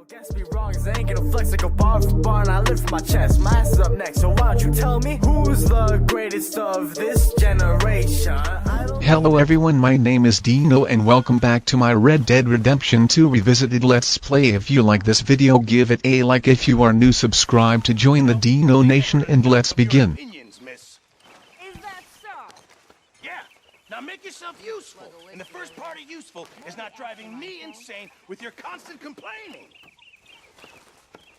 Guess me wrong, cause I ain't gonna flex like a bar for bar, and I lift my chest. My ass is up next, so why don't you tell me who's the greatest of this generation? Hello everyone, my name is Dino and welcome back to my Red Dead Redemption 2 Revisited Let's Play. If you like this video, give it a like. If you are new, subscribe to join the Dino Nation, and let's begin. Is that so? Yeah. Now make yourself useful. And the first part of useful is not driving me insane with your constant complaining.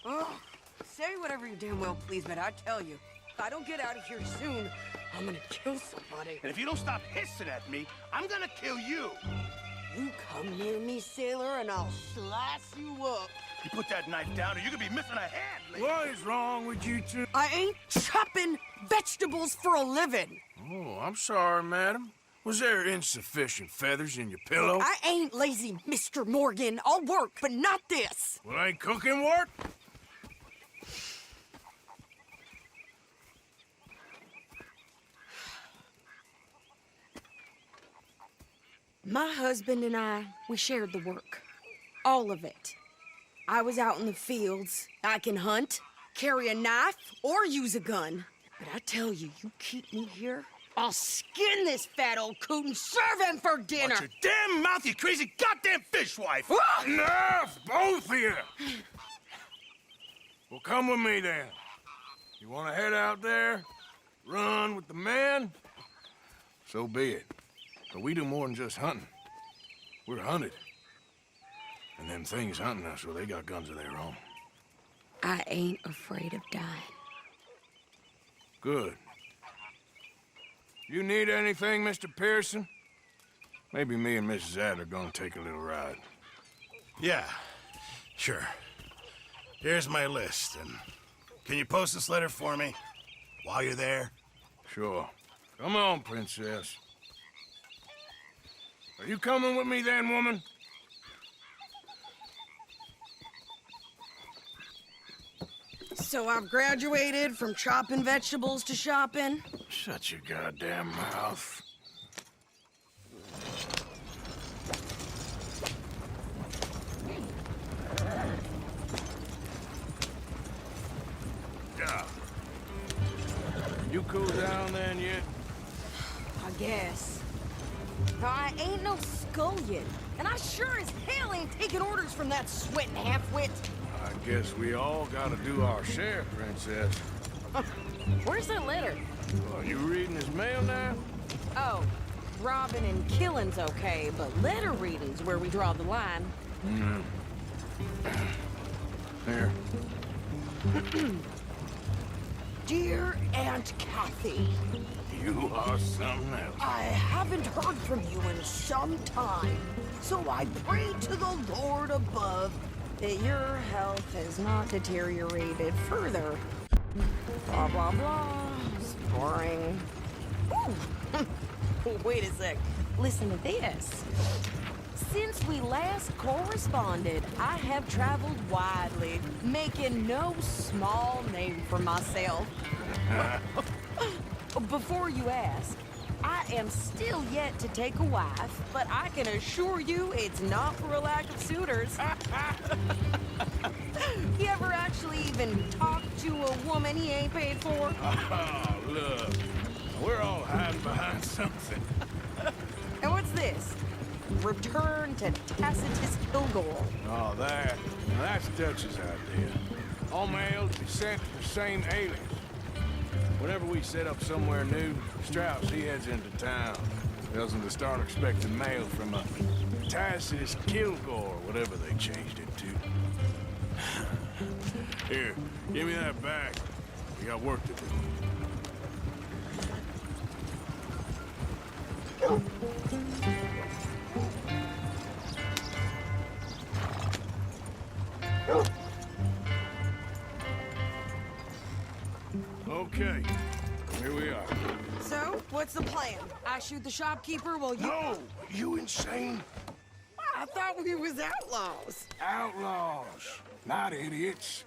Oh, say whatever you damn well please, but I tell you, if I don't get out of here soon, I'm gonna kill somebody. And if you don't stop hissing at me, I'm gonna kill you. You come near me, sailor, and I'll slice you up. You put that knife down or you're gonna be missing a hand, lady. What is wrong with you two? I ain't chopping vegetables for a living. Oh, I'm sorry, madam. Was there insufficient feathers in your pillow? I ain't lazy, Mr. Morgan. I'll work, but not this. Well, ain't cooking work? My husband and I, we shared the work. All of it. I was out in the fields. I can hunt, carry a knife, or use a gun. But I tell you, you keep me here, I'll skin this fat old coot and serve him for dinner. Watch your damn mouth, you crazy goddamn fishwife. Enough, both of you! Well, come with me then. You want to head out there, run with the men? So be it. But we do more than just hunting. We're hunted. And them things hunting us, well, they got guns of their own. I ain't afraid of dying. Good. You need anything, Mr. Pearson? Maybe me and Mrs. Adler are gonna take a little ride. Yeah, sure. Here's my list, and can you post this letter for me while you're there? Sure. Come on, princess. Are you coming with me then, woman? So I've graduated from chopping vegetables to shopping. Shut your goddamn mouth. Yeah. You cool down then yet? I guess. Now, I ain't no scullion, and I sure as hell ain't taking orders from that sweating half-wit. I guess we all gotta do our share, princess. Where's that letter? Are you reading his mail now? Oh, robbing and killing's okay, but letter reading's where we draw the line. Here. Dear Aunt Kathy, You are something else. I haven't heard from you in some time, so I pray to the Lord above that your health has not deteriorated further. Blah, blah, blah. It's boring. Ooh. Wait a sec. Listen to this. Since we last corresponded, I have traveled widely, making no small name for myself. Before you ask, I am still yet to take a wife, but I can assure you it's not for a lack of suitors. You ever actually even talked to a woman he ain't paid for? Oh, look. We're all hiding behind something. And what's this? Return to Tacitus Kilgore. Oh, that's Dutch's idea. All mail to be sent to the same alias. Whenever we set up somewhere new, Strauss, he heads into town. Tells them to start expecting mail from a Tacitus Kilgore, whatever they changed it to. Here, give me that back. We got work to do. Okay, here we are. So, what's the plan? I shoot the shopkeeper while you... No! You insane? I thought we was outlaws. Outlaws, not idiots.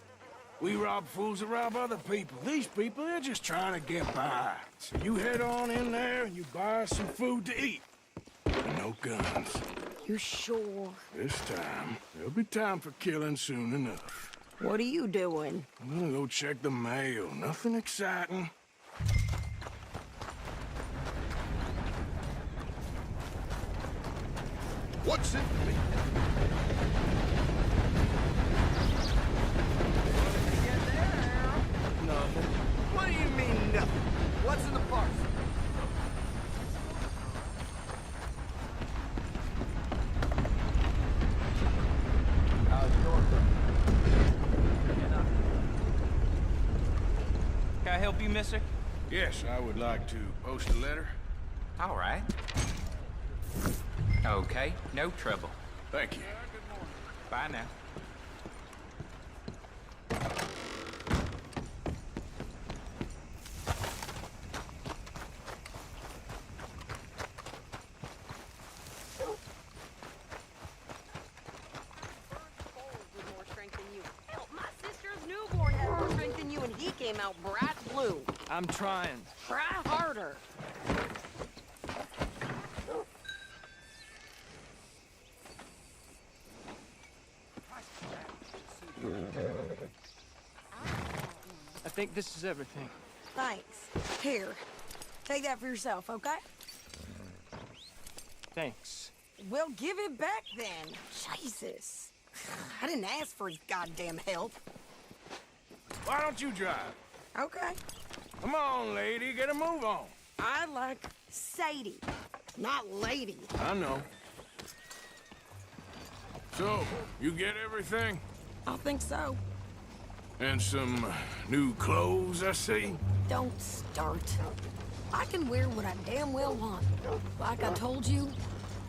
We rob fools that rob other people. These people, they're just trying to get by. So you head on in there and you buy us some food to eat. And no guns. You sure? This time, there'll be time for killing soon enough. What are you doing? I'm gonna go check the mail. Nothing exciting. What's it? Nothing. What do you mean, nothing? What's in the parcel? Can I help you, mister? Yes, I would like to post a letter. All right. Okay, no trouble. Thank you. Bye now. More strength than you. Hell, my sister's newborn had more strength than you, and he came out bright blue. I'm trying. Try harder. I think this is everything. Thanks. Here, take that for yourself, okay? Thanks. Well, give it back then. Jesus. I didn't ask for his goddamn help. Why don't you drive? Okay. Come on, lady, get a move on. I like Sadie, not lady. I know. So, you get everything? I think so. And some new clothes, I see? Don't start. I can wear what I damn well want. Like I told you,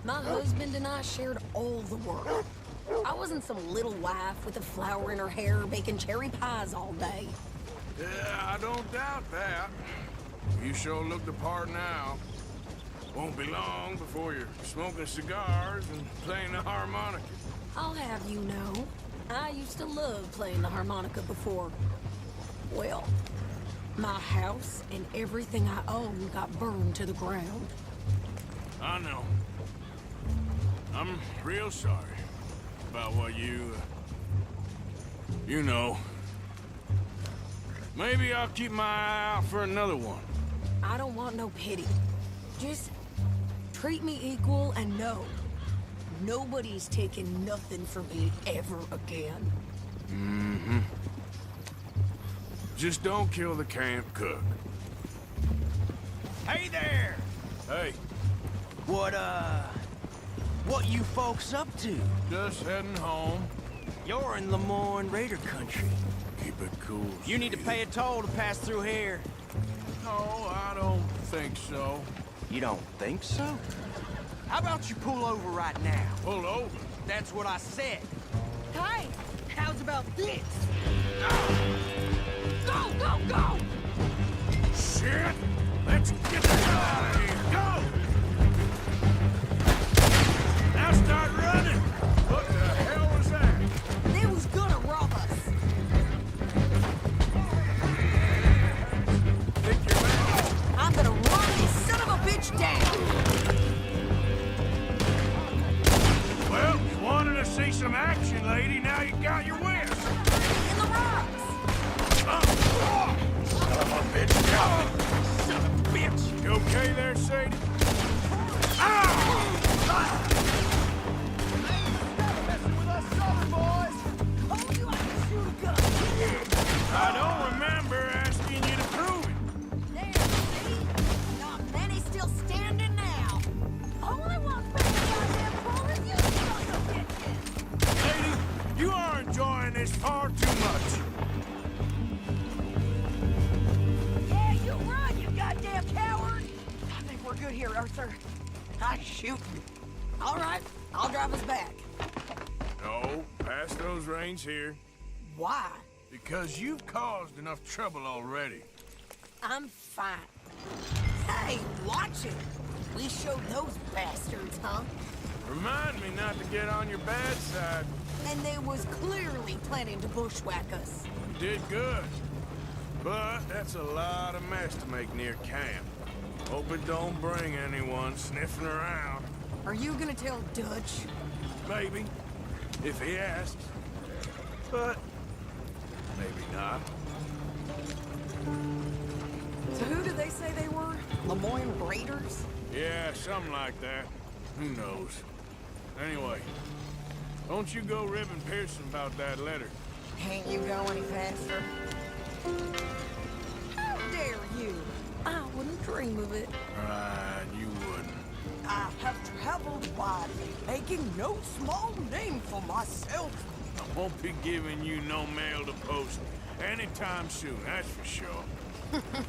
my husband and I shared all the work. I wasn't some little wife with a flower in her hair baking cherry pies all day. Yeah, I don't doubt that. You sure look the part now. Won't be long before you're smoking cigars and playing the harmonica. I'll have you know, I used to love playing the harmonica before. Well, my house and everything I own got burned to the ground. I know. I'm real sorry about what you know. Maybe I'll keep my eye out for another one. I don't want no pity. Just treat me equal and know nobody's taking nothing from me ever again. Mm-hmm. Just don't kill the camp cook. Hey there! Hey, What you folks up to? just heading home. You're in Lemoyne Raider country. Keep it cool. You need to sweetie. pay a toll to pass through here. No, I don't think so. You don't think so? How about you pull over right now? Pull over. That's what I said. Hey, how's about this? Go, go, go! Shit! Let's get the hell out of here. Go! Now start running. What the hell was that? They was gonna rob us. Think you're mad? I'm gonna run this son of a bitch down. Well, you wanted to see some action, lady. Now you got your wish. In the rocks. Son of a bitch. Son of a bitch! You okay there, Sadie? Ah! Told you I could shoot a gun. I don't remember asking you to prove it. There, see? Not many still standing now. Only one for the goddamn pull is you son of a bitches. Lady, you are enjoying this far too much. Yeah, you run, you goddamn coward. I think we're good here, Arthur. I shoot. All right, I'll drive us back. No, pass those reins here. Why? Because you've caused enough trouble already. I'm fine. Hey, watch it. We showed those bastards, huh? Remind me not to get on your bad side. And they was clearly planning to bushwhack us. You did good. But that's a lot of mess to make near camp. Hope it don't bring anyone sniffing around. Are you gonna tell Dutch? Maybe, if he asks. But maybe not. So who did they say they were? Lemoyne Raiders? Yeah, something like that. Who knows? Anyway, don't you go ribbing Pearson about that letter. Can't you go any faster? How dare you? I wouldn't dream of it. Right, you wouldn't. I have traveled widely, making no small name for myself. I won't be giving you no mail to post anytime soon, that's for sure.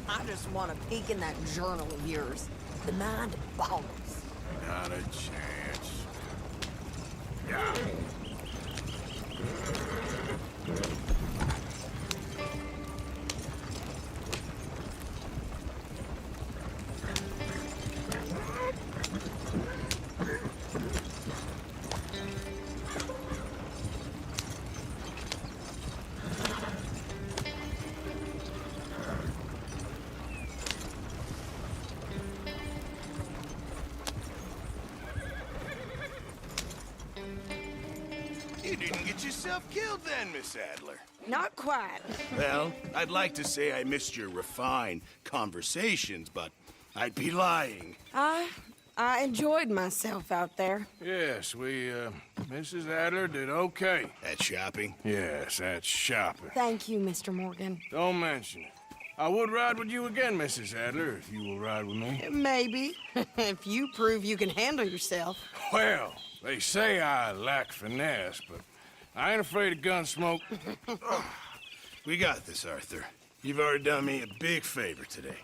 I just want to peek in that journal of yours. The mind boggles. Not a chance. Yeah. You didn't get yourself killed then, Miss Adler. Not quite. Well, I'd like to say I missed your refined conversations, but I'd be lying. I enjoyed myself out there. Yes, Mrs. Adler did okay. At shopping? Yes, that's shopping. Thank you, Mr. Morgan. Don't mention it. I would ride with you again, Mrs. Adler, if you will ride with me. Maybe. If you prove you can handle yourself. Well, they say I lack finesse, but I ain't afraid of gun smoke. We got this, Arthur. You've already done me a big favor today.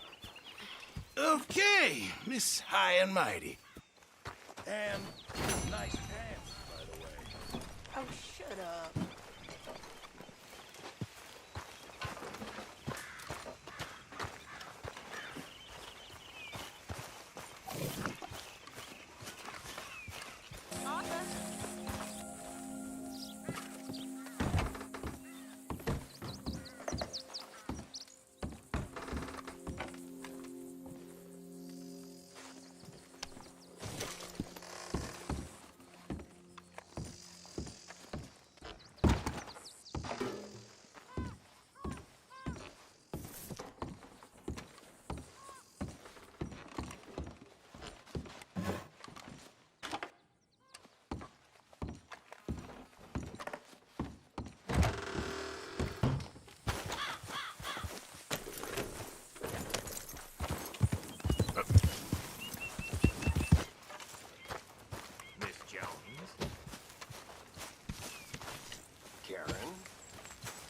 Okay, Miss High and Mighty. And nice pants, by the way. Oh, shut up.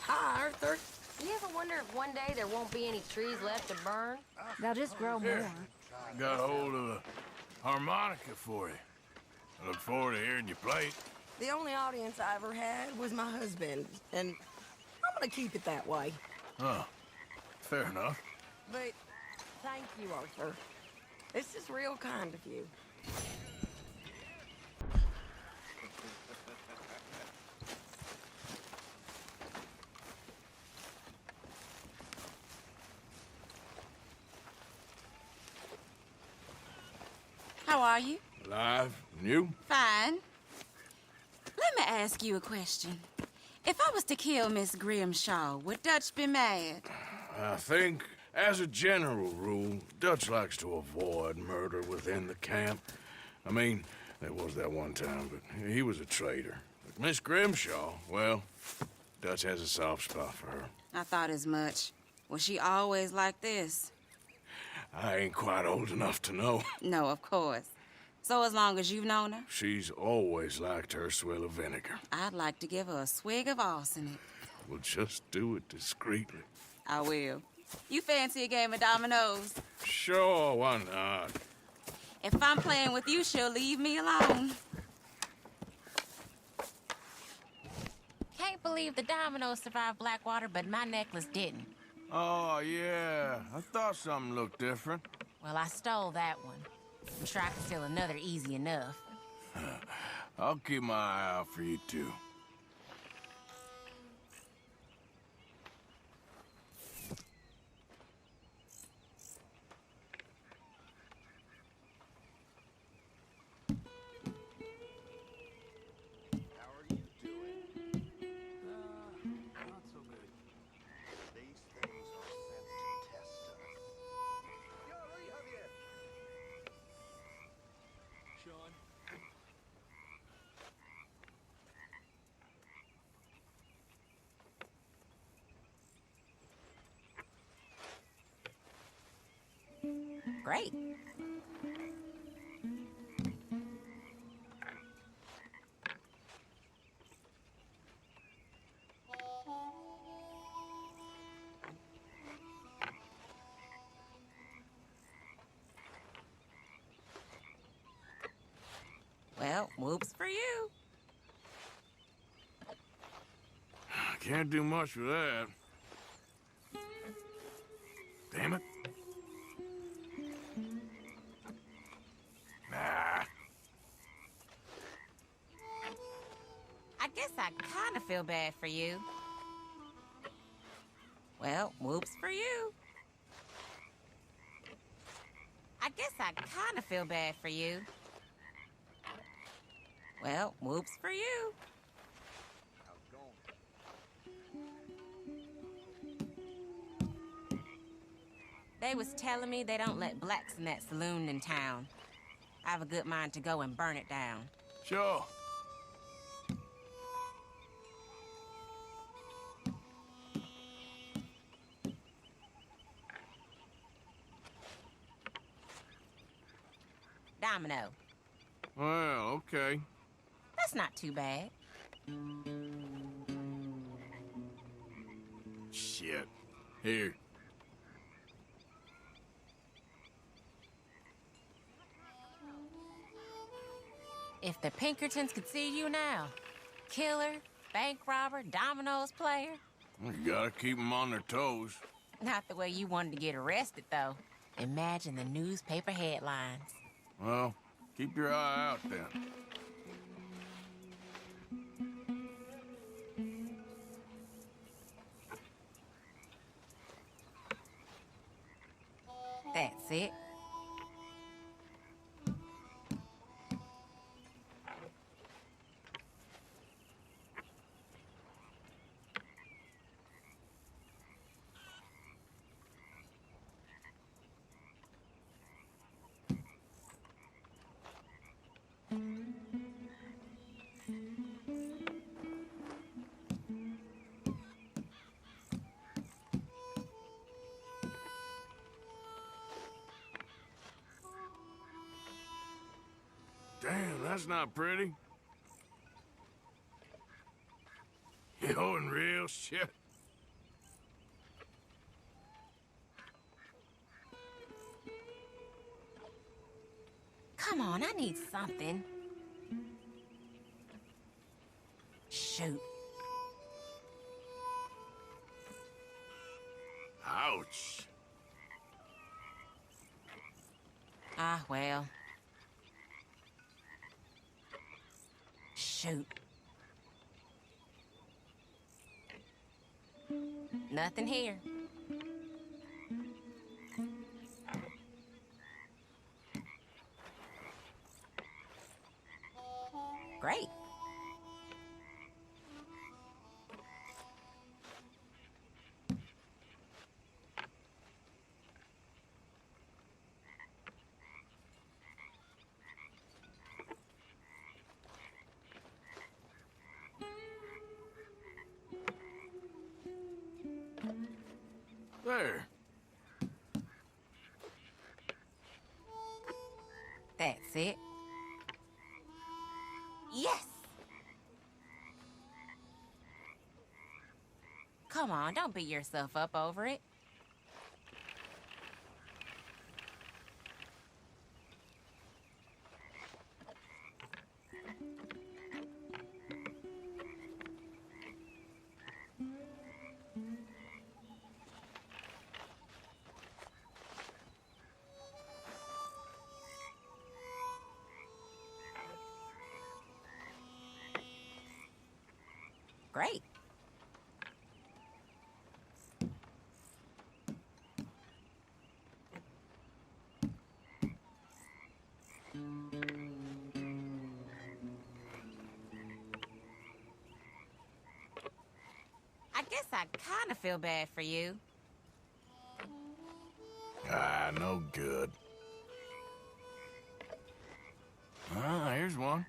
Hi, Arthur. You ever wonder if one day there won't be any trees left to burn? They'll just grow more. Got hold of a harmonica for you. I look forward to hearing you play it. The only audience I ever had was my husband, and I'm gonna keep it that way. Oh, fair enough. But thank you, Arthur. This is real kind of you. How are you? Alive? And you? Fine. Let me ask you a question. If I was to kill Miss Grimshaw, would Dutch be mad? I think, as a general rule, Dutch likes to avoid murder within the camp. I mean, there was that one time, but he was a traitor. But Miss Grimshaw, well, Dutch has a soft spot for her. I thought as much. Was she always like this? I ain't quite old enough to know. No, of course. So as long as you've known her, She's always liked her swill of vinegar. I'd like to give her a swig of arsenic. We'll just do it discreetly. I will. You fancy a game of dominoes? Sure, why not? If I'm playing with you, she'll leave me alone. Can't believe the dominoes survived Blackwater, but my necklace didn't. Oh, yeah. I thought something looked different. Well, I stole that one. I'm sure I can steal another easy enough. I'll keep my eye out for you, too. Great. Well, whoops for you. Can't do much with that. Damn it. Nah. I guess I kind of feel bad for you. Well, whoops for you. I guess I kind of feel bad for you. Well, whoops for you. They was telling me they don't let blacks in that saloon in town. I have a good mind to go and burn it down. Sure. Domino. Well, okay. That's not too bad. Shit. Here. If the Pinkertons could see you now. Killer, bank robber, dominoes player. You gotta keep them on their toes. Not the way you wanted to get arrested, though. Imagine the newspaper headlines. Well, keep your eye out then. That's it. Damn, that's not pretty. Yo, and real shit. Come on, I need something. Shoot. Ouch. Ah, well. Shoot. Nothing here. Great. There. That's it. Yes! Come on, don't beat yourself up over it. Great. I guess I kind of feel bad for you. Ah, no good. Ah, here's one.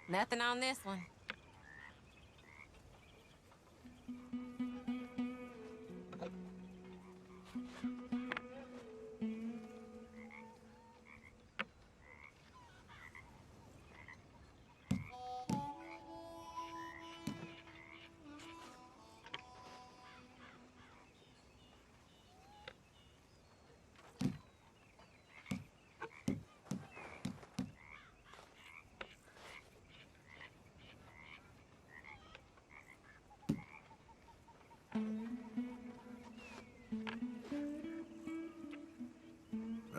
Nothing on this one.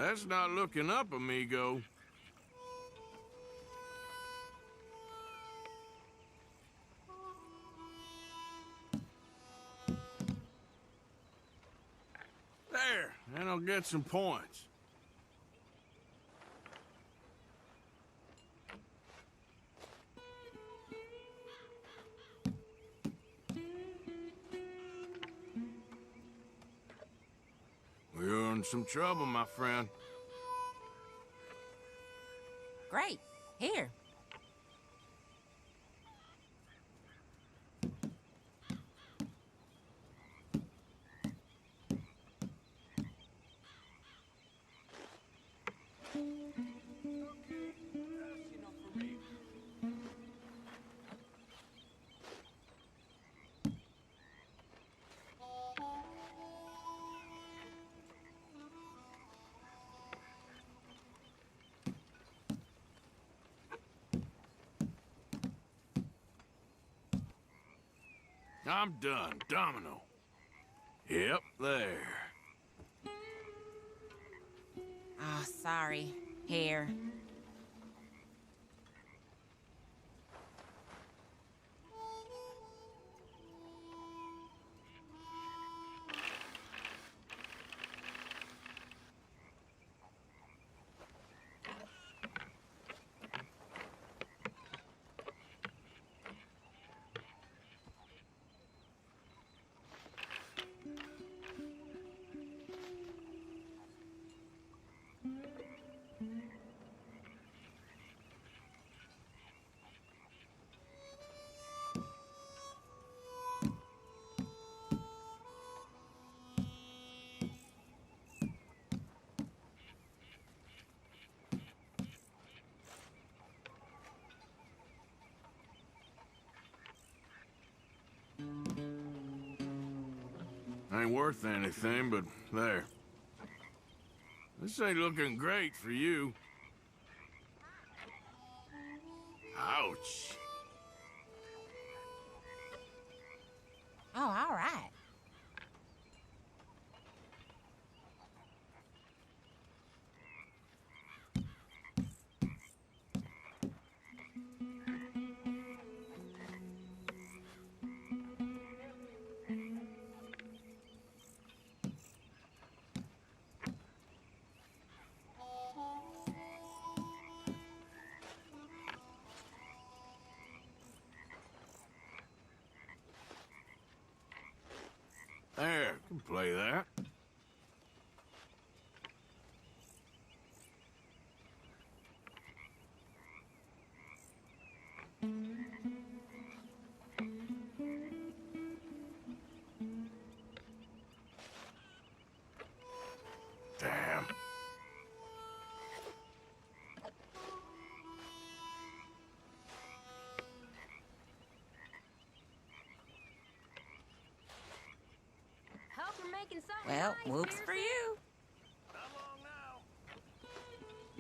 That's not looking up, amigo. There, and I'll get some points. We're in some trouble, my friend. Great. Here. I'm done. Domino. Yep, there. Oh, sorry. Here. Ain't worth anything, but there. This ain't looking great for you. Ouch. Oh, all right. There, can play that. Damn. Well, whoops for you.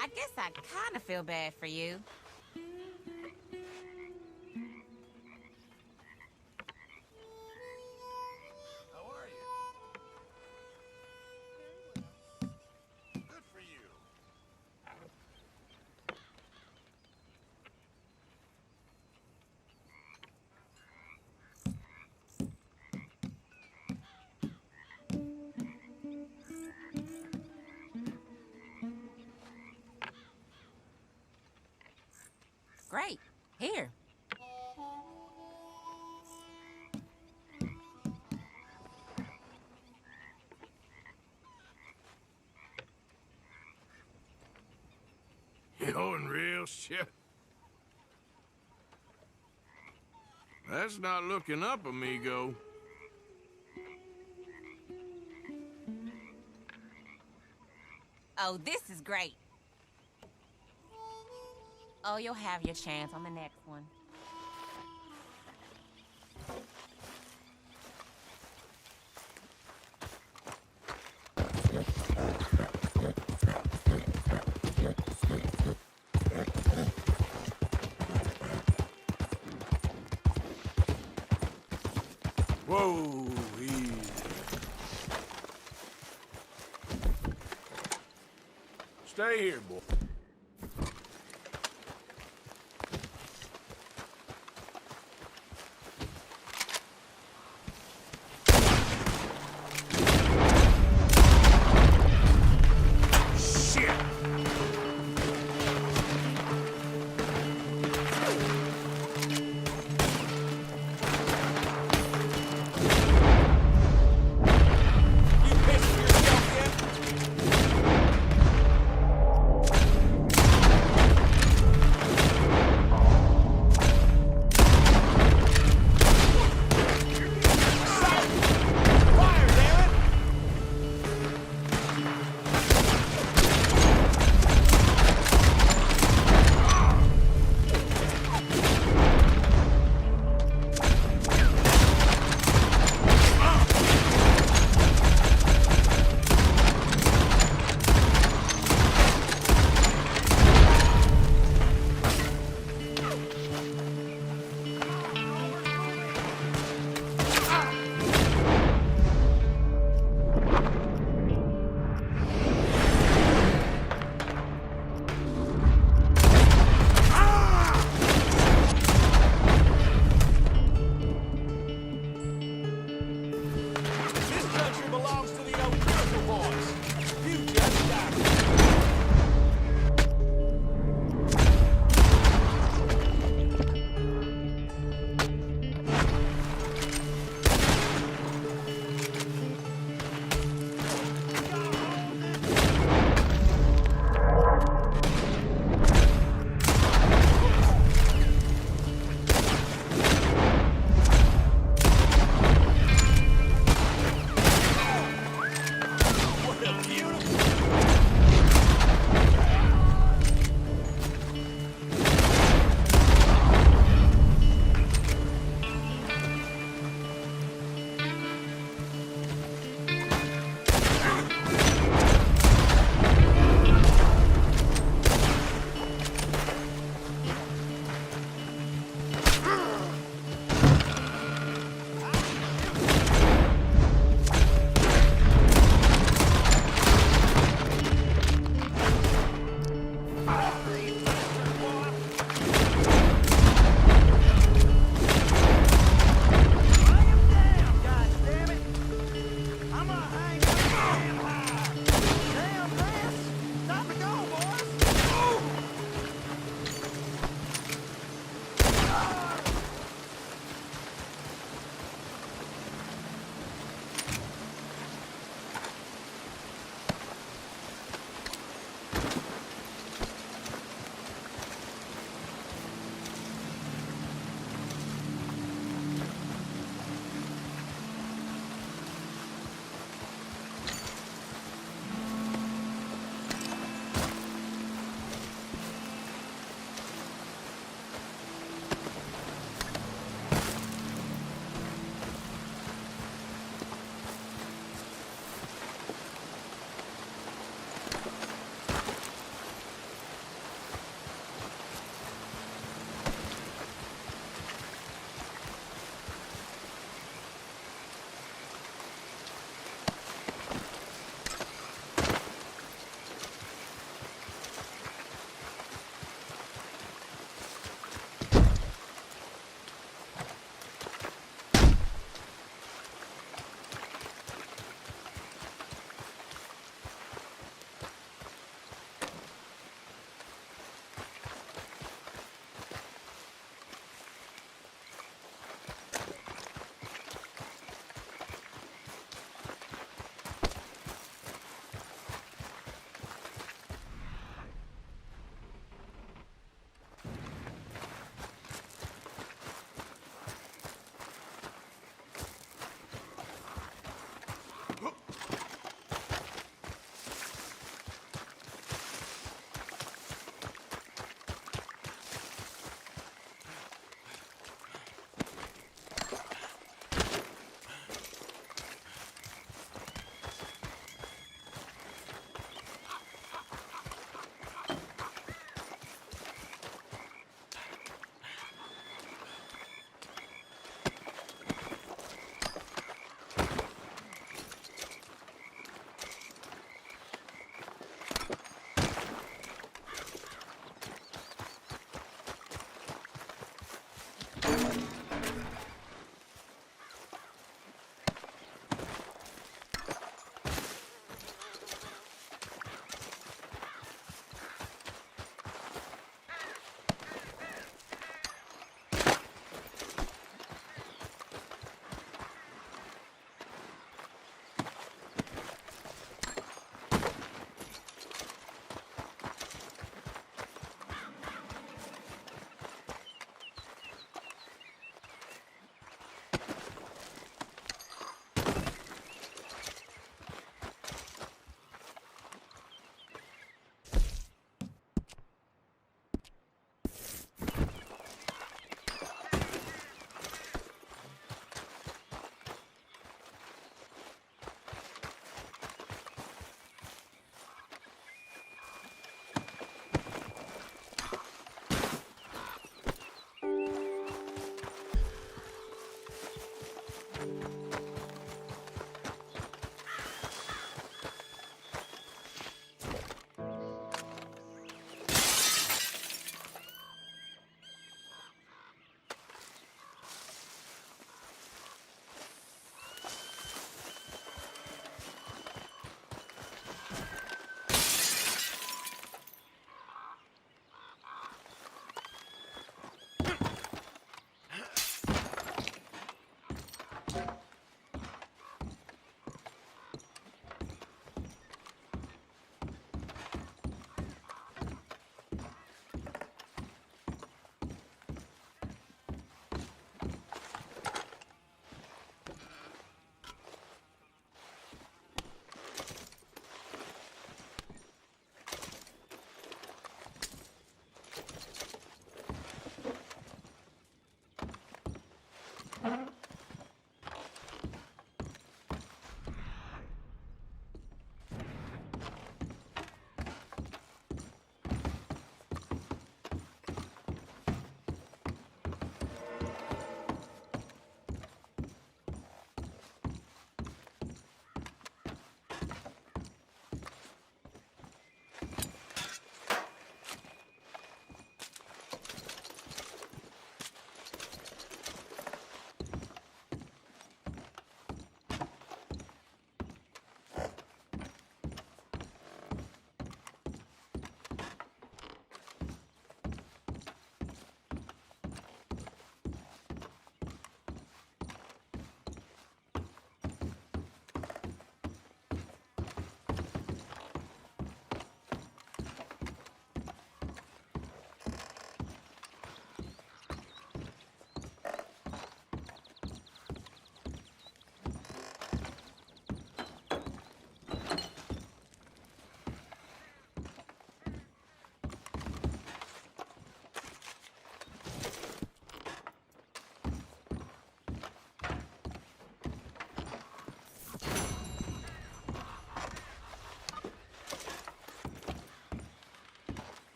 I guess I kind of feel bad for you. How are you? Good for you. Great. Here. You're in real shit. That's not looking up, amigo. Oh, this is great. Oh, you'll have your chance on the next one. Whoa, easy. Stay here, boy.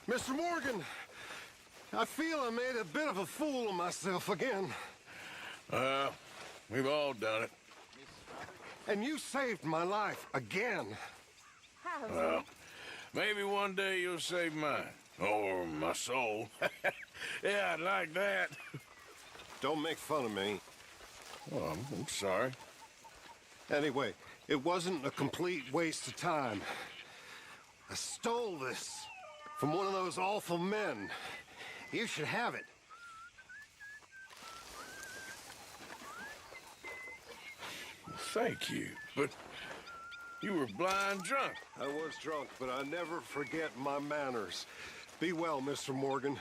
Mr. Morgan, I feel I made a bit of a fool of myself again. We've all done it. And you saved my life again. Well, Maybe one day you'll save mine. Or my soul. Yeah, I'd like that. Don't make fun of me. Oh, I'm sorry. Anyway, it wasn't a complete waste of time. I stole this from one of those awful men. You should have it. Thank you, but you were blind drunk. I was drunk, but I never forget my manners. Be well, Mr. Morgan.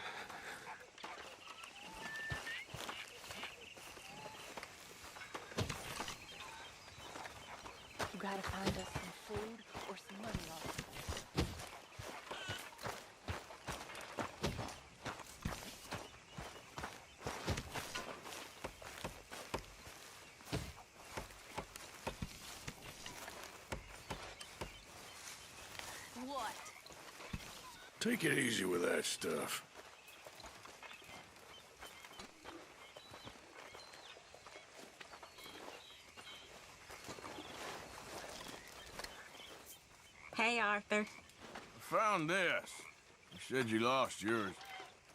You gotta find us some food or some money, Arthur. What? Take it easy with that stuff. Hey, Arthur. I found this. You said you lost yours.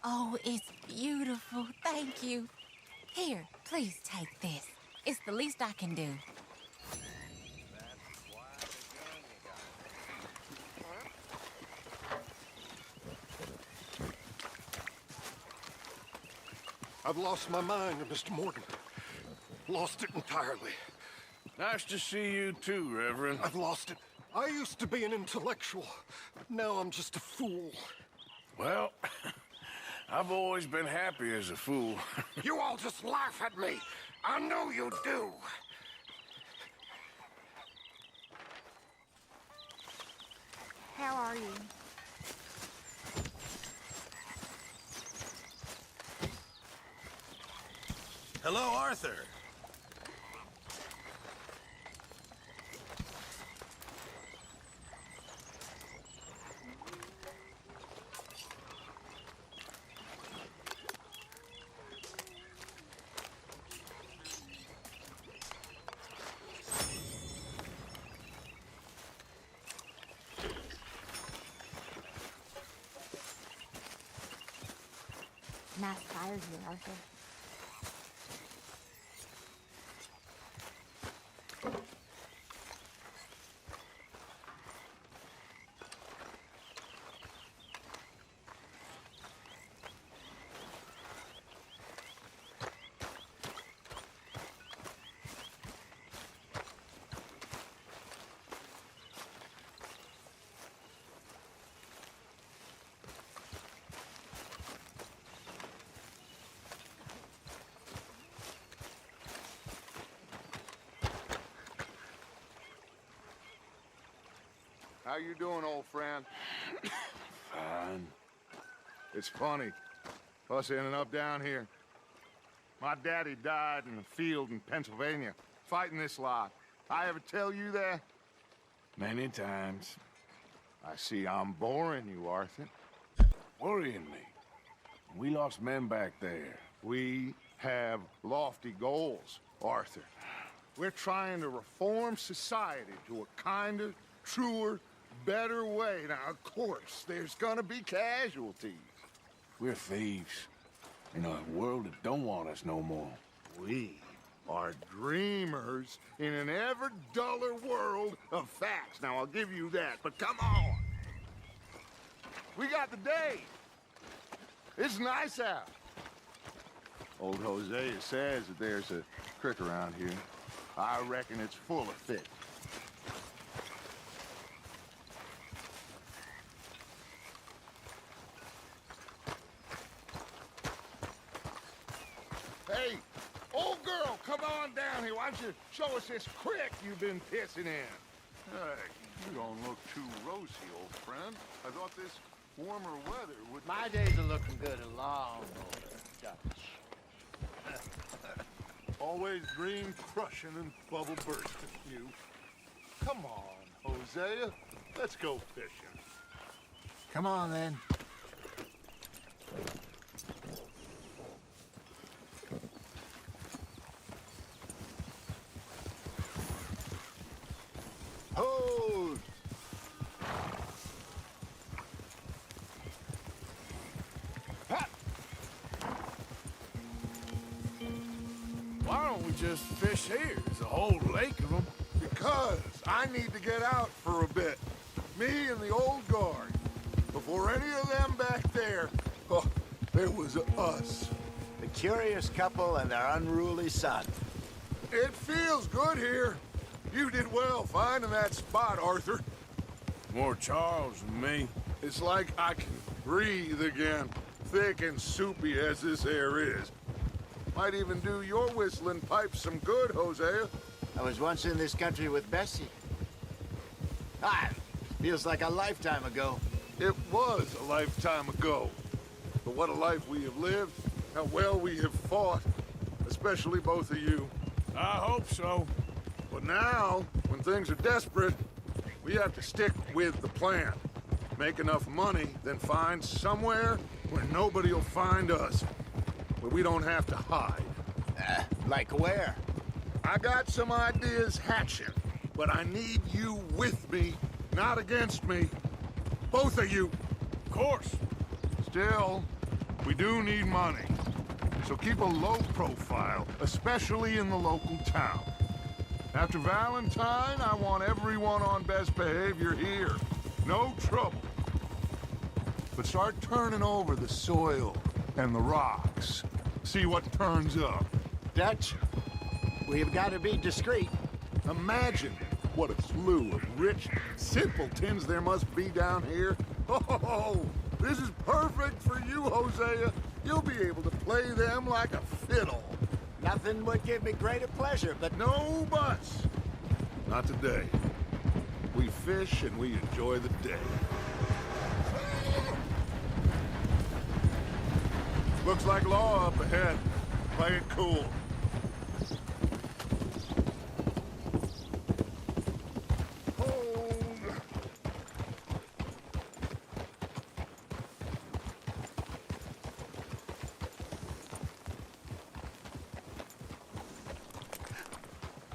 Oh, it's beautiful. Thank you. Here, please take this. It's the least I can do. I've lost my mind, Mr. Morgan. Lost it entirely. Nice to see you too, Reverend. I've lost it. I used to be an intellectual. Now I'm just a fool. Well, I've always been happy as a fool. You all just laugh at me. I know you do. How are you? Hello, Arthur. Nice fire here, Arthur. How you doing, old friend? Fine. It's funny, us ending up down here. My daddy died in a field in Pennsylvania, fighting this lot. I ever tell you that? Many times. I see I'm boring you, Arthur. Worrying me. We lost men back there. We have lofty goals, Arthur. We're trying to reform society to a kinder, truer, better way. Now, of course, there's gonna be casualties. We're thieves in a world that don't want us no more. We are dreamers in an ever duller world of facts. Now, I'll give you that, but come on. We got the day. It's nice out. Old Hosea says that there's a creek around here. I reckon it's full of fish. Hey, old girl, come on down here. Why don't you show us this creek you've been pissing in? Hey, you don't look too rosy, old friend. I thought this warmer weather would... My days are looking good along, old Dutch. Always dream crushing and bubble bursting, you. Come on, Hosea. Let's go fishing. Come on, then. Hold! just fish here? There's a whole lake of them. Because I need to get out for a bit. Me and the old guard. Before any of them back there, oh, there was us. The curious couple and their unruly son. It feels good here. You did well finding that spot, Arthur. More Charles than me. It's like I can breathe again, thick and soupy as this air is. Might even do your whistling pipes some good, Hosea. I was once in this country with Bessie. Ah, feels like a lifetime ago. It was a lifetime ago. But what a life we have lived, how well we have fought, especially both of you. I hope so. But now, when things are desperate, we have to stick with the plan. Make enough money, then find somewhere where nobody will find us. Where we don't have to hide. Like where? I got some ideas hatching, but I need you with me, not against me. Both of you. Of course. Still, we do need money. So keep a low profile, especially in the local town. After Valentine, I want everyone on best behavior here. No trouble. But start turning over the soil and the rocks. See what turns up. Dutch, we've got to be discreet. Imagine what a slew of rich simpletons there must be down here. Oh, this is perfect for you, Hosea. You'll be able to play them like a fiddle. Nothing would give me greater pleasure, but No buts. Not today. We fish and we enjoy the day. Looks like law up ahead. Play it cool.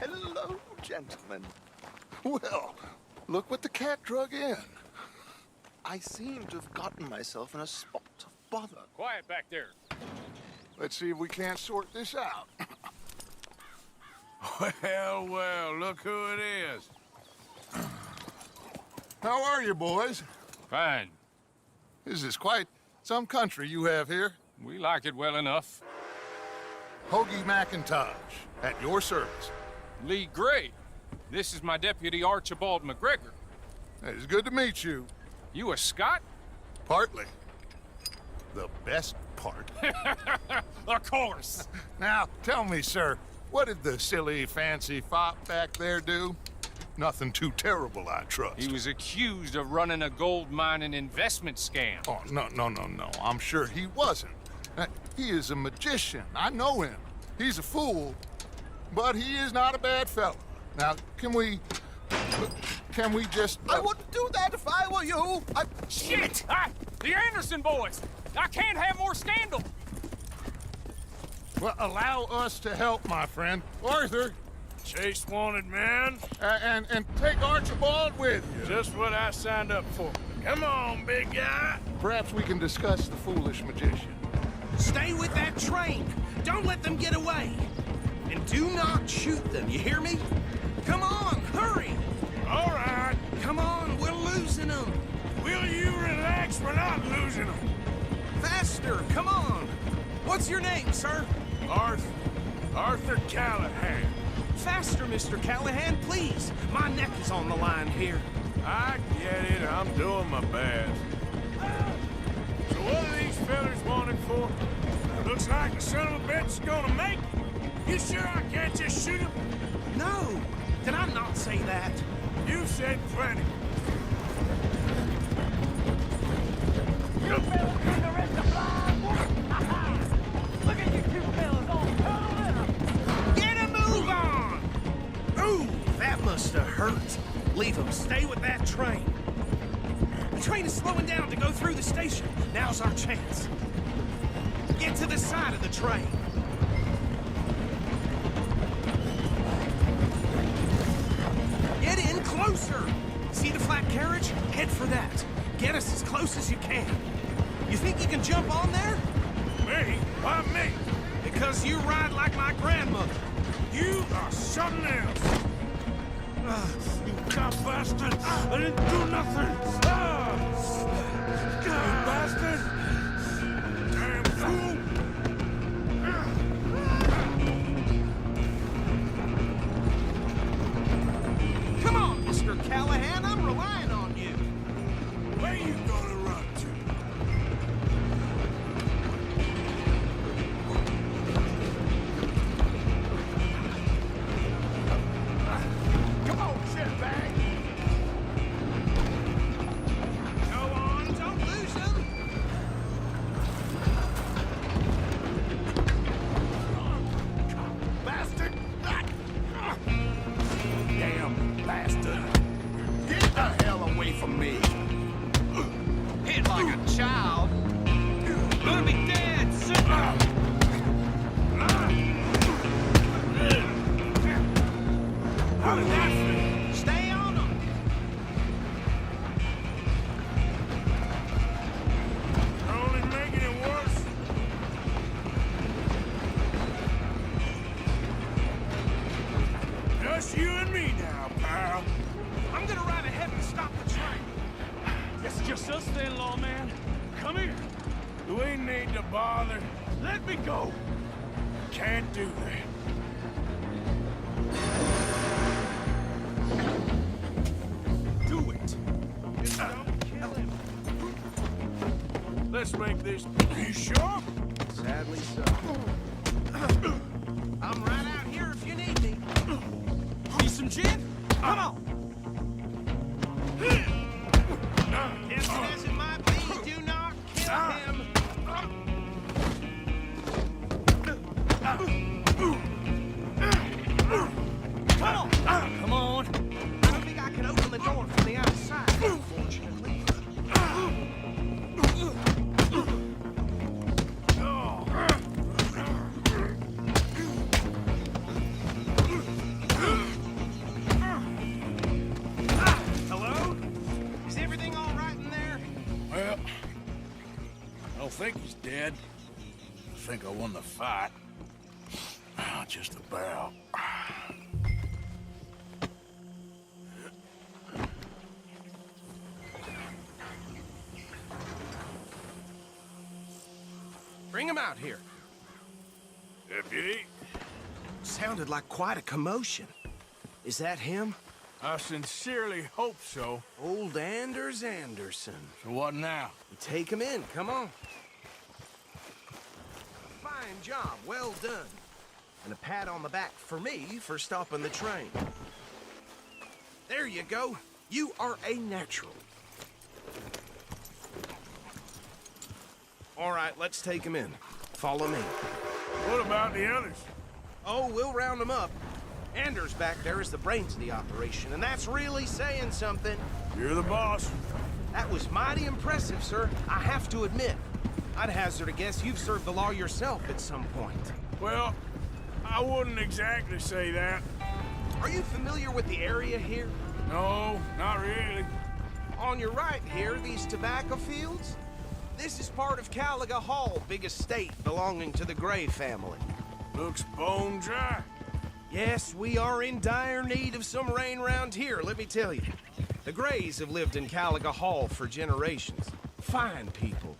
Hello, gentlemen. Well, look what the cat drug in. I seem to have gotten myself in a spot of bother. Quiet back there. Let's see if we can't sort this out. Well, well, look who it is. How are you, boys? Fine. This is quite some country you have here. We like it well enough. Hoagie McIntosh, at your service. Lee Gray. This is my deputy, Archibald McGregor. It's good to meet you. You a Scot? Partly. The best part. Of course. Now, tell me, sir, what did the silly, fancy fop back there do? Nothing too terrible, I trust. He was accused of running a gold mining investment scam. Oh, no. I'm sure he wasn't. He is a magician. I know him. He's a fool, but he is not a bad fellow. Now, can we just... I wouldn't do that if I were you. Shit! The Anderson boys! I can't have more scandal! Well, allow us to help, my friend. Arthur. Chase wanted man. And take Archibald with you. Just what I signed up for. Come on, big guy. Perhaps we can discuss the foolish magician. Stay with that train. Don't let them get away. And do not shoot them, you hear me? Come on, hurry. All right. Come on, we're losing them. Will you relax? We're not losing them. Faster, come on. What's your name, sir? Arthur Callahan. Faster, Mr. Callahan, please. My neck is on the line here. I get it. I'm doing my best. So what are these fellas wanted for? Looks like the son of a bitch is gonna make it. You sure I can't just shoot him? No. Did I not say that? You said plenty. You fellas need the rest of blind work. Look at you two fellas all curled up. Get a move on! Ooh, that must have hurt. Leave them. Stay with that train. The train is slowing down to go through the station. Now's our chance. Get to the side of the train. Get in closer. See the flat carriage? Head for that. Get us as close as you can. You think you can jump on there? Me? Why me? Because you ride like my grandmother. You are something else. You cop bastard! I didn't do nothing! You bastard! Damn fool! Come on, Mr. Callahan, I'm relying on you. Where you gonna run to? Come on, shitbag! Go on, don't lose him. Bastard! Damn bastard! Get the hell away from me! Hit like a child. Gonna be dead soon. How did that feel? Stay on him. You're only making it worse. Just you and me now, pal. I'm gonna ride ahead and stop the train. It's just us then, lawman. Come here. You ain't need to bother. Let me go. Can't do that. Do it. Just don't kill him. Let's make this. You sure? Sadly so. I'm right out here if you need me. Need some gin? Come on. Tempting as it might be, do not kill him. Come on. I don't think I can open the door from the outside, unfortunately. Hello? Is everything all right in there? Well, I don't think he's dead. I think I won the fight. Just about. Bring him out here. Deputy, Sounded like quite a commotion. Is that him? I sincerely hope so. Old Anders Anderson. So what now? Take him in, come on. Fine job, well done. And a pat on the back for me for stopping the train. There you go. You are a natural. All right, let's take him in. Follow me. What about the others? Oh, we'll round them up. Anders back there is the brains of the operation, and that's really saying something. You're the boss. That was mighty impressive, sir. I have to admit. I'd hazard a guess you've served the law yourself at some point. Well, I wouldn't exactly say that. Are you familiar with the area here? No, not really. On your right here, these tobacco fields? This is part of Caliga Hall, big estate belonging to the Gray family. Looks bone dry. Yes, we are in dire need of some rain round here, let me tell you. The Grays have lived in Caliga Hall for generations. Fine people.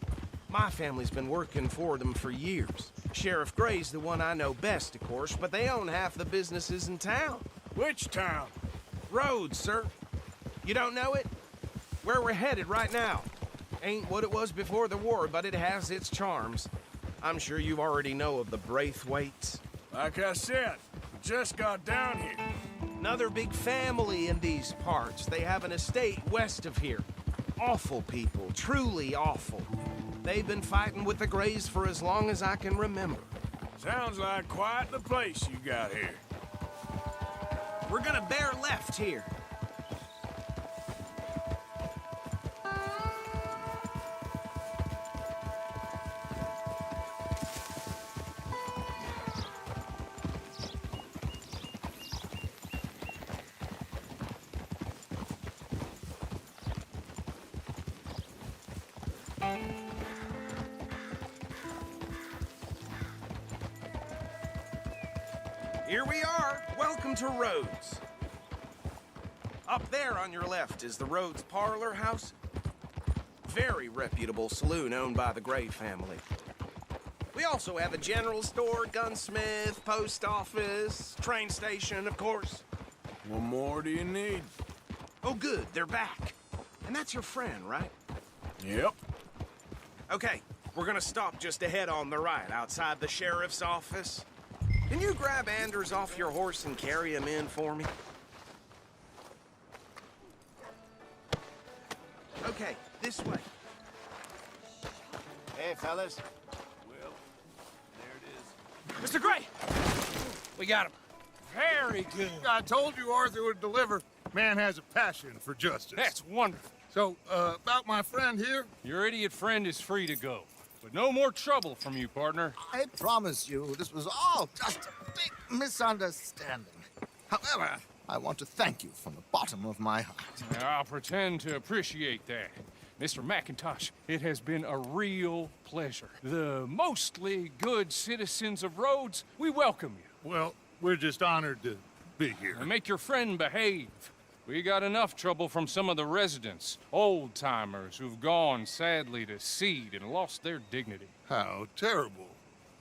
My family's been working for them for years. Sheriff Gray's the one I know best, of course, but they own half the businesses in town. Which town? Rhodes, sir. You don't know it? Where we're headed right now. Ain't what it was before the war, but it has its charms. I'm sure you already know of the Braithwaites. Like I said, we just got down here. Another big family in these parts. They have an estate west of here. Awful people, truly awful. They've been fighting with the Grays for as long as I can remember. Sounds like quite the place you got here. We're gonna bear left here. here we are. Welcome to Rhodes. Up there on your left is the Rhodes Parlor House. Very reputable saloon owned by the Gray family. We also have a general store, gunsmith, post office, train station, of course. What more do you need? Oh, good, they're back. And that's your friend, right? Yep. Okay, we're gonna stop just ahead on the right, outside the sheriff's office. Can you grab Anders off your horse and carry him in for me? Okay, this way. Hey, fellas. Well, there it is. Mr. Gray! We got him. Very good. I told you Arthur would deliver. Man has a passion for justice. That's wonderful. So, about my friend here? Your idiot friend is free to go. But no more trouble from you, partner. I promise you, this was all just a big misunderstanding. However, I want to thank you from the bottom of my heart. I'll pretend to appreciate that. Mr. McIntosh, it has been a real pleasure. The mostly good citizens of Rhodes, we welcome you. Well, we're just honored to be here. And make your friend behave. We got enough trouble from some of the residents, old-timers who've gone, sadly, to seed and lost their dignity. How terrible.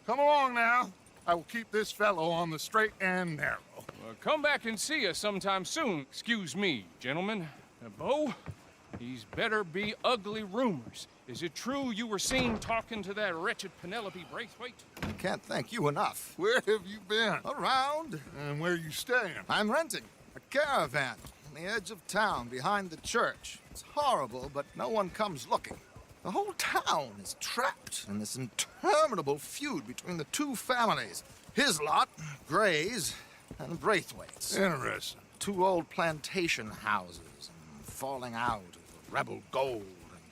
Come along now. I will keep this fellow on the straight and narrow. Come back and see us sometime soon. Excuse me, gentlemen. Bo, these better be ugly rumors. Is it true you were seen talking to that wretched Penelope Braithwaite? I can't thank you enough. Where have you been? Around. And where are you staying? I'm renting a caravan on the edge of town behind the church. It's horrible, but no one comes looking. The whole town is trapped in this interminable feud between the two families. His lot, Gray's, and Braithwaite's. Interesting. Two old plantation houses, and falling out of rebel gold,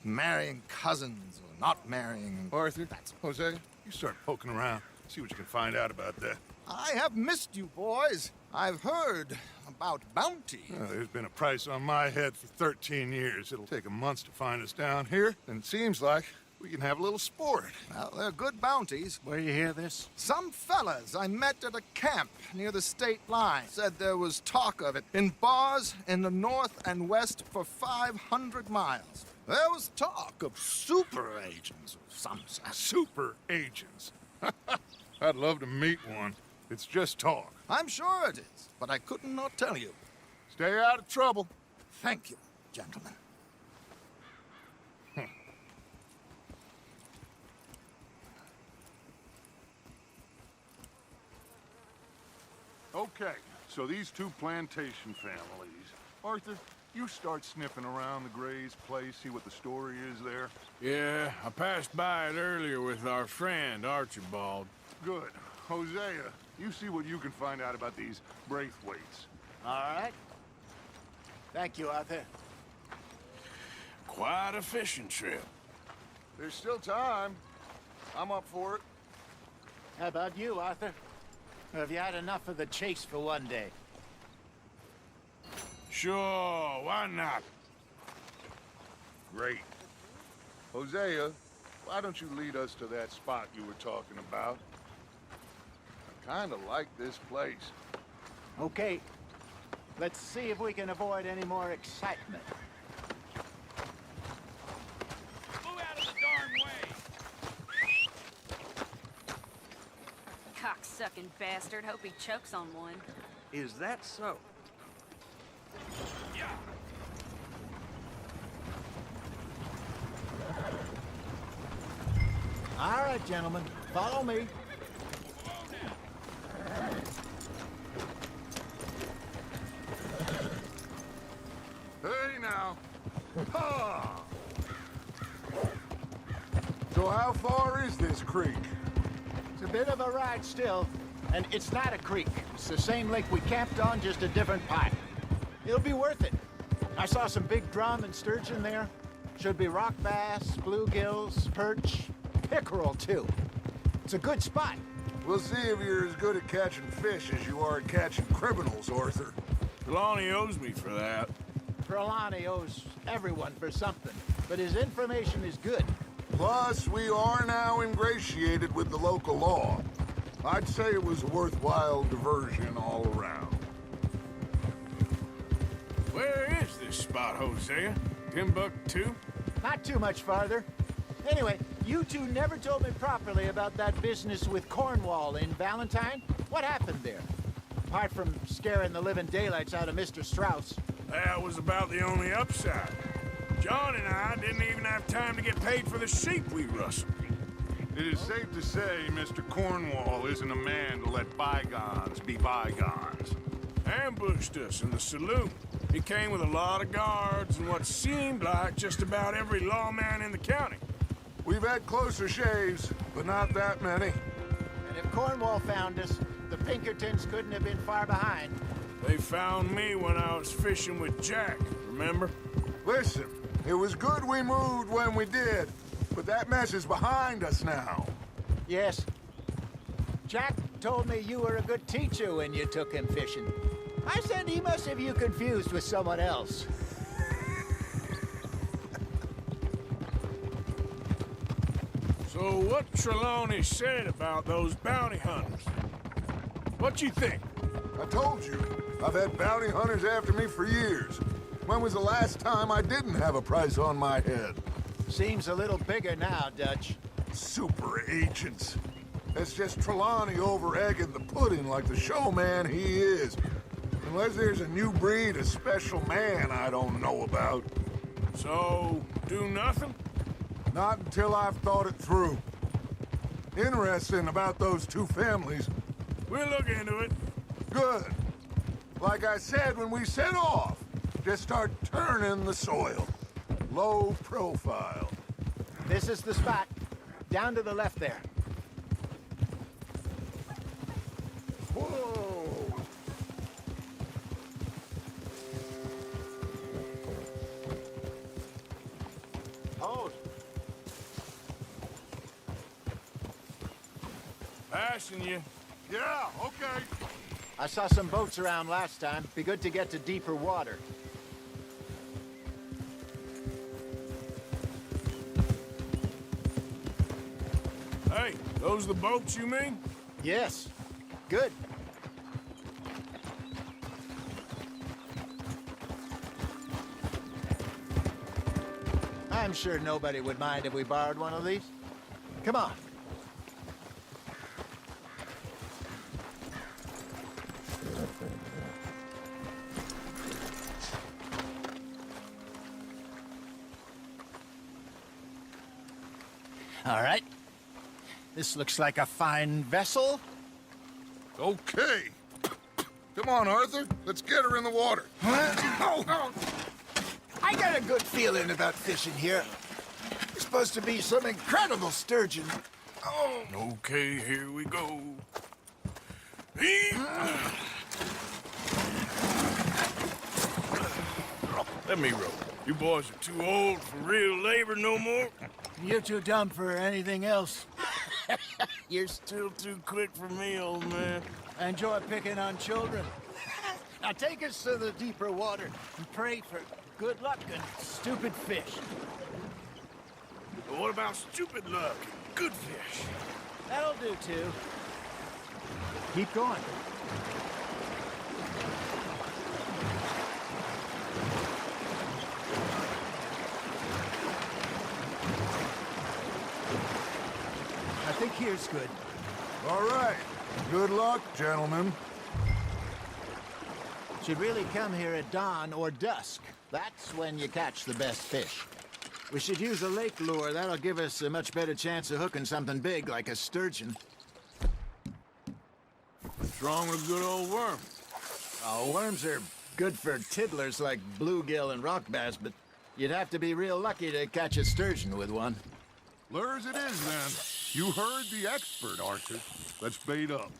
and marrying cousins or not marrying. Arthur, Hosea, you start poking around. See what you can find out about that. I have missed you, boys. I've heard about bounty. There's been a price on my head for 13 years. It'll take 'em months to find us down here, and it seems like we can have a little sport. Well, they're good bounties. Where you hear this? Some fellas I met at a camp near the state line said there was talk of it in bars in the north and west for 500 miles. There was talk of super agents of some sort. Super agents. I'd love to meet one. It's just talk. I'm sure it is, but I couldn't not tell you. Stay out of trouble. Thank you, gentlemen. Okay, so these two plantation families. Arthur, you start sniffing around the Gray's place, see what the story is there. Yeah, I passed by it earlier with our friend, Archibald. Good. Hosea, you see what you can find out about these Braithwaites. All right. Thank you, Arthur. Quite a fishing trip. There's still time. I'm up for it. How about you, Arthur? Or have you had enough of the chase for one day? Sure, why not? Great. Hosea, why don't you lead us to that spot you were talking about? I kind of like this place. Okay. Let's see if we can avoid any more excitement. Move out of the darn way! Cocksucking bastard. Hope he chokes on one. Is that so? Yeah. All right, gentlemen. Follow me. Hey, now. Ha! So how far is this creek? It's a bit of a ride still, and it's not a creek. It's the same lake we camped on, just a different part. It'll be worth it. I saw some big drum and sturgeon there. Should be rock bass, bluegills, perch, pickerel, too. It's a good spot. We'll see if you're as good at catching fish as you are at catching criminals, Arthur. Trelawney owes me for that. Trelawney owes everyone for something, but his information is good. Plus, we are now ingratiated with the local law. I'd say it was a worthwhile diversion all around. Where is this spot, Hosea? Timbuktu? Not too much farther. Anyway, you two never told me properly about that business with Cornwall in Valentine. What happened there? Apart from scaring the living daylights out of Mr. Strauss. That was about the only upside. John and I didn't even have time to get paid for the sheep we rustled. It is safe to say Mr. Cornwall isn't a man to let bygones be bygones. Ambushed us in the saloon. He came with a lot of guards and what seemed like just about every lawman in the county. We've had closer shaves, but not that many. And if Cornwall found us, the Pinkertons couldn't have been far behind. They found me when I was fishing with Jack, remember? Listen, it was good we moved when we did, but that mess is behind us now. Yes. Jack told me you were a good teacher when you took him fishing. I said he must have you confused with someone else. So what Trelawney said about those bounty hunters? What you think? I told you, I've had bounty hunters after me for years. When was the last time I didn't have a price on my head? Seems a little bigger now, Dutch. Super agents. That's just Trelawney over-egging the pudding like the showman he is. Unless there's a new breed of special man I don't know about. So, do nothing? Not until I've thought it through. Interesting about those two families. We'll look into it. Good. Like I said when we set off, just start turning the soil. Low profile. This is the spot. Down to the left there. Whoa! Hold. Passing you. Yeah, okay. I saw some boats around last time. Be good to get to deeper water. Hey, those the boats you mean? Yes. Good. I'm sure nobody would mind if we borrowed one of these. Come on. All right. This looks like a fine vessel. Okay. Come on, Arthur. Let's get her in the water. Oh. I got a good feeling about fishing here. It's supposed to be some incredible sturgeon. Oh. Okay, here we go. Let me row. You boys are too old for real labor no more. You're too dumb for anything else. You're still too quick for me, old man. I enjoy picking on children. Now take us to the deeper water and pray for good luck and stupid fish. But what about stupid luck and good fish? That'll do, too. Keep going. I think here's good. All right. Good luck, gentlemen. Should really come here at dawn or dusk. That's when you catch the best fish. We should use a lake lure. That'll give us a much better chance of hooking something big like a sturgeon. What's wrong with a good old worm? Oh, worms are good for tiddlers like bluegill and rock bass, but you'd have to be real lucky to catch a sturgeon with one. Lures it is, then. You heard the expert, Arthur. Let's bait up.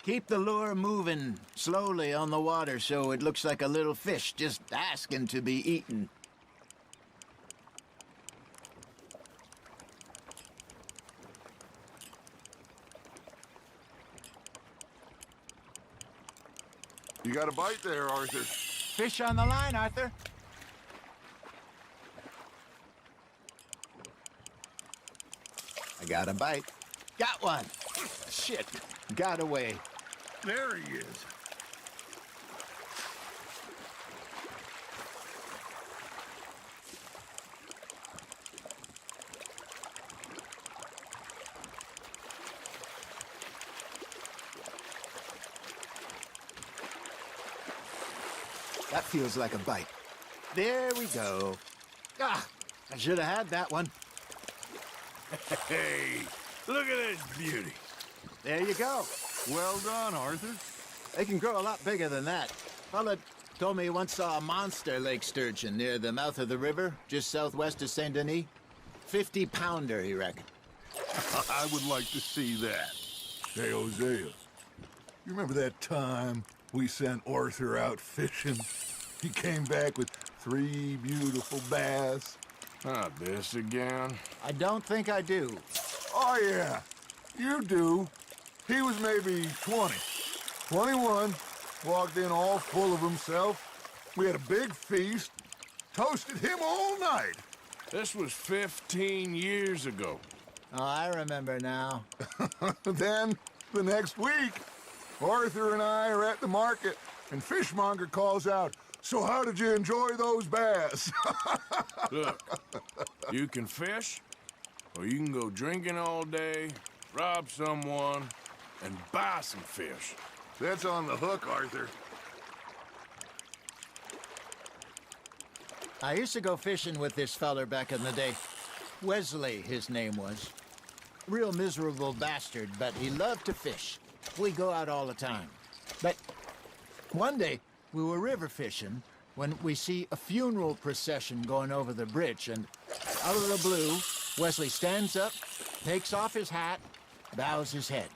Keep the lure moving slowly on the water so it looks like a little fish just asking to be eaten. You got a bite there, Arthur. Fish on the line, Arthur. I got a bite. Got one. Shit, got away. There he is. That feels like a bite. There we go. Ah, I should have had that one. Hey, look at this beauty. There you go. Well done, Arthur. They can grow a lot bigger than that. Fella told me he once saw a monster lake sturgeon near the mouth of the river, just southwest of Saint Denis. 50-pounder, he reckoned. I would like to see that. Hey, Hosea, you remember that time we sent Arthur out fishing? He came back with 3 beautiful bass. Not this again. I don't think I do. Oh, yeah, you do. He was maybe 20, 21, walked in all full of himself. We had a big feast, toasted him all night. This was 15 years ago. Oh, I remember now. Then, the next week, Arthur and I are at the market, and Fishmonger calls out, "So how did you enjoy those bass?" Look, you can fish, or you can go drinking all day, rob someone, and buy some fish. That's on the hook, Arthur. I used to go fishing with this feller back in the day. Wesley, his name was. Real miserable bastard, but he loved to fish. We go out all the time. But one day, we were river fishing when we see a funeral procession going over the bridge, and out of the blue, Wesley stands up, takes off his hat, bows his head.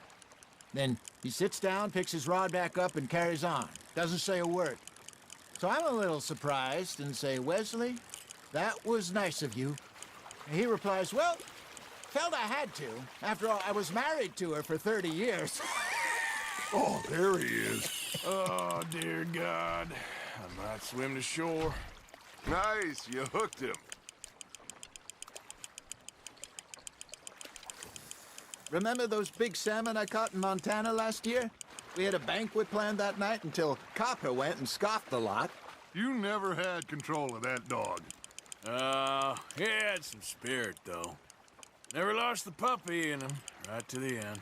Then he sits down, picks his rod back up, and carries on. Doesn't say a word. So I'm a little surprised and say, "Wesley, that was nice of you." And he replies, "Well, felt I had to. After all, I was married to her for 30 years. Oh, there he is. Oh, dear God. I might swim to shore. Nice, you hooked him. Remember those big salmon I caught in Montana last year? We had a banquet planned that night until Copper went and scoffed the lot. You never had control of that dog. He had some spirit, though. Never lost the puppy in him, right to the end.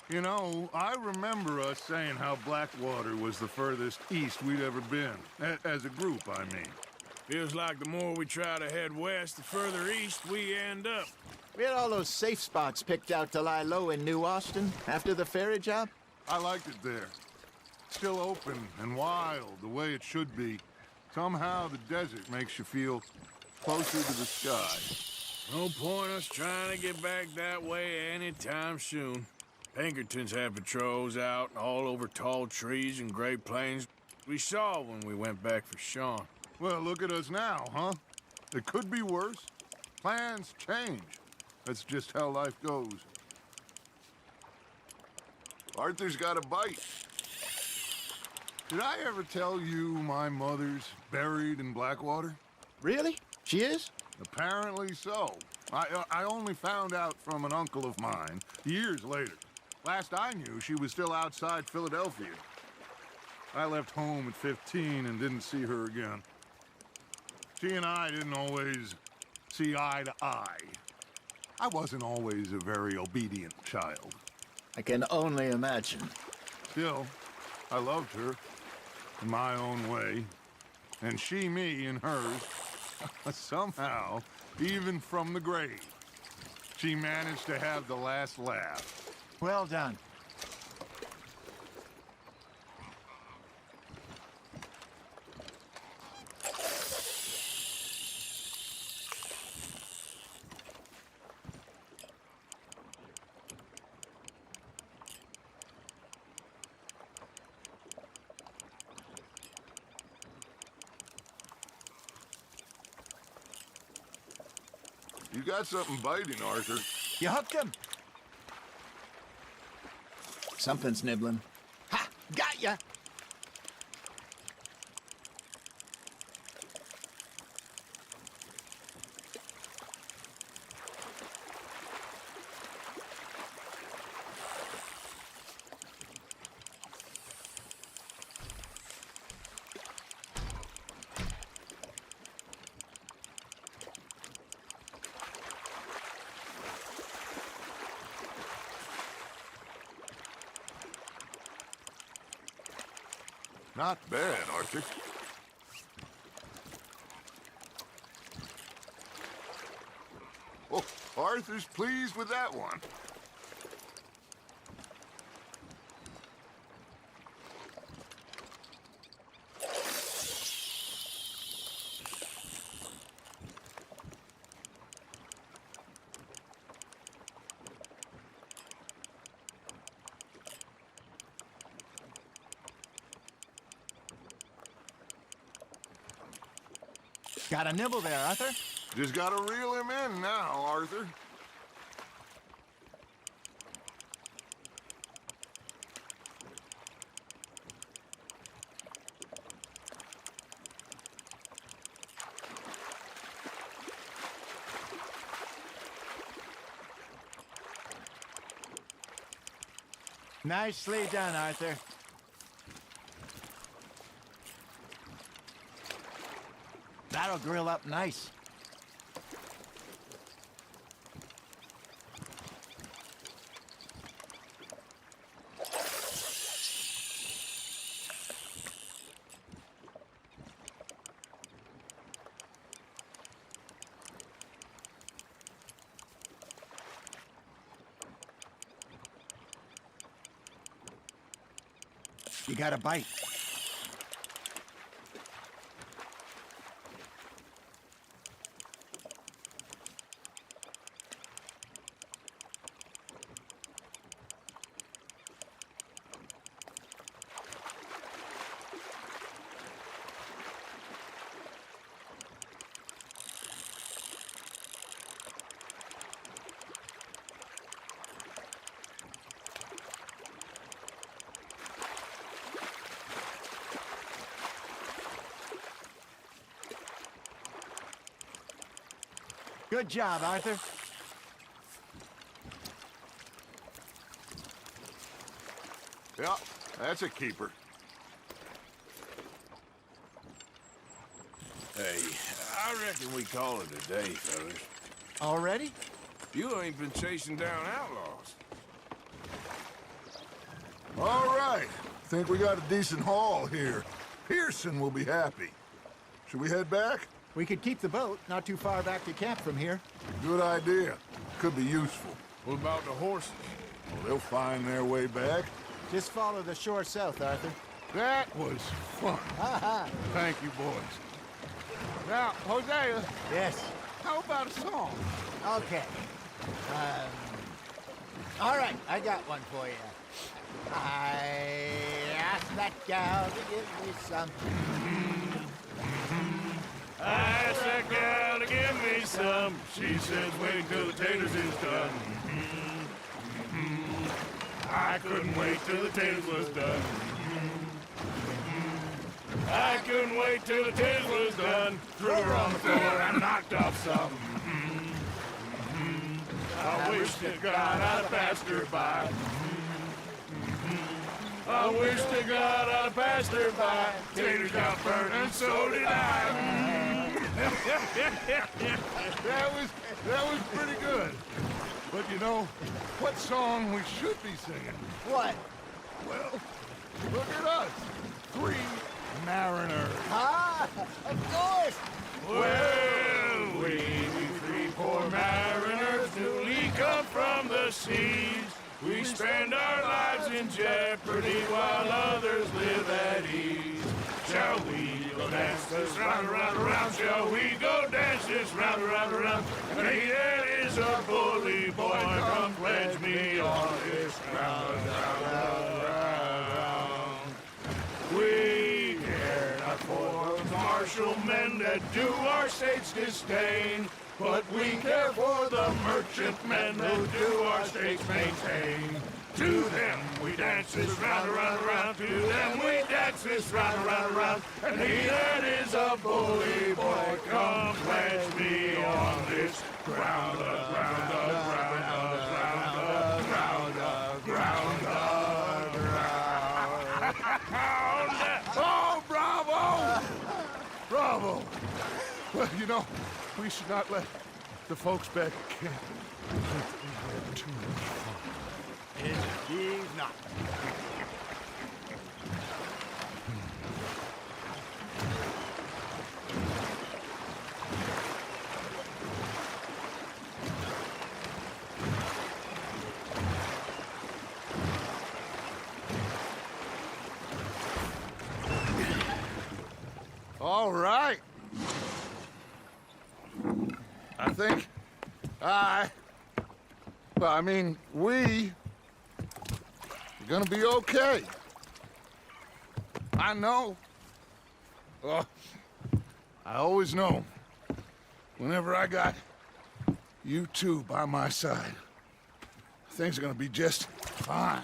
You know, I remember us saying how Blackwater was the furthest east we'd ever been. As a group, I mean. Feels like the more we try to head west, the further east we end up. We had all those safe spots picked out to lie low in New Austin after the ferry job. I liked it there. Still open and wild, the way it should be. Somehow the desert makes you feel closer to the sky. No point us trying to get back that way anytime soon. Pinkertons had patrols out all over tall trees and Great Plains. We saw when we went back for Sean. Well, look at us now, huh? It could be worse. Plans change. That's just how life goes. Arthur's got a bite. Did I ever tell you my mother's buried in Blackwater? Really? She is? Apparently so. I only found out from an uncle of mine years later. Last I knew, she was still outside Philadelphia. I left home at 15 and didn't see her again. She and I didn't always see eye to eye. I wasn't always a very obedient child. I can only imagine. Still, I loved her in my own way, and she me in hers. Somehow, even from the grave, she managed to have the last laugh. Well done. You got something biting, Arthur. You hooked him. Something's nibbling. Ha! Got ya! Not bad, Arthur. Oh, Arthur's pleased with that one. Got a nibble there, Arthur? Just gotta reel him in now, Arthur. Nicely done, Arthur. That'll grill up nice. You got a bite. Good job, Arthur. Yeah, that's a keeper. Hey, I reckon we call it a day, fellas. Already? You ain't been chasing down outlaws. All right. Think we got a decent haul here. Pearson will be happy. Should we head back? We could keep the boat not too far back to camp from here. Good idea. Could be useful. What about the horses? Well, they'll find their way back. Just follow the shore south, Arthur. That was fun. Ha-ha. Thank you, boys. Now, Hosea. Yes. How about a song? Okay. All right, I got one for you. I asked that gal to give me some. I asked that gal to give me some. She says wait till the taters is done. I couldn't wait till the taters was done. I couldn't wait till the taters was done. Threw her on the floor and knocked off some. I wish to God I'd passed her by. I wish to God I'd passed her by. Taters got burnt and so did I. That was pretty good. But you know, what song we should be singing? What? Well, look at us. 3 mariners. Ah, of course. Well, we 3 poor mariners newly come from the seas. We spend our lives in jeopardy while others live at ease. Shall we go dance this round, around, around? Shall we go dance this round, around, around? And he that is a bully boy, come pledge me on this ground, round. We care not for the martial men that do our state's disdain, but we care for the merchantmen who do our states maintain. To them we dance this round, around, around. To them we dance this round, around, around. And he that is a bully boy, come pledge me on this ground, ground, ground, ground, ground, ground, ground. Oh, bravo! Bravo! Well, you know, we should not let the folks back at camp think that we had too much fun. Indeed not. think we're gonna be okay. I know. Well, I always know. Whenever I got you two by my side, things are gonna be just fine.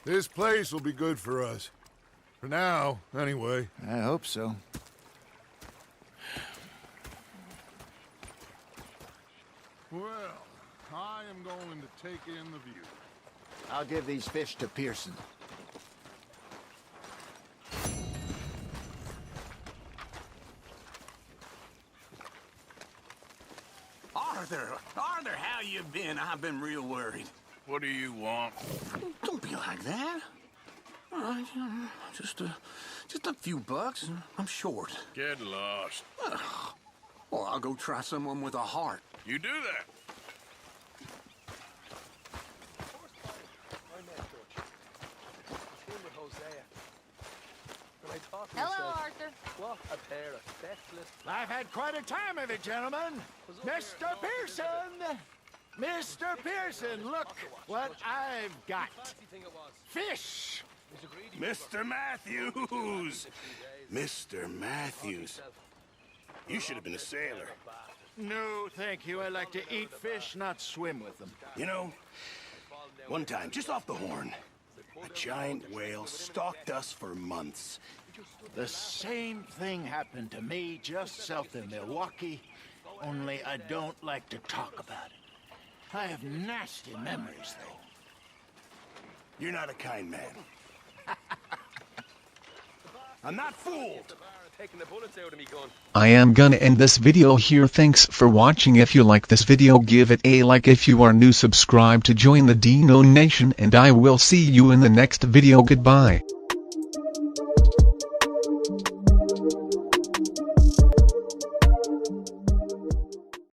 This place will be good for us. For now, anyway. I hope so. Well, I am going to take in the view. I'll give these fish to Pearson. Arthur, how you been? I've been real worried. What do you want? Don't be like that. All right, just a few bucks. I'm short. Get lost. Well, I'll go try someone with a heart. You do that. Hello, Arthur. What a pair of specialists. I've had quite a time of it, gentlemen. Mr. Pearson! Mr. Pearson, look what I've got. Fish! Mr. Matthews! Mr. Matthews. You should have been a sailor. No, thank you. I like to eat fish, not swim with them. You know, one time, just off the Horn, a giant whale stalked us for months. The same thing happened to me just south of Milwaukee, only I don't like to talk about it. I have nasty memories, though. You're not a kind man. I'm not fooled. I am gonna end this video here. Thanks for watching. If you like this video, give it a like. If you are new, subscribe to join the Dino Nation, and I will see you in the next video. Goodbye.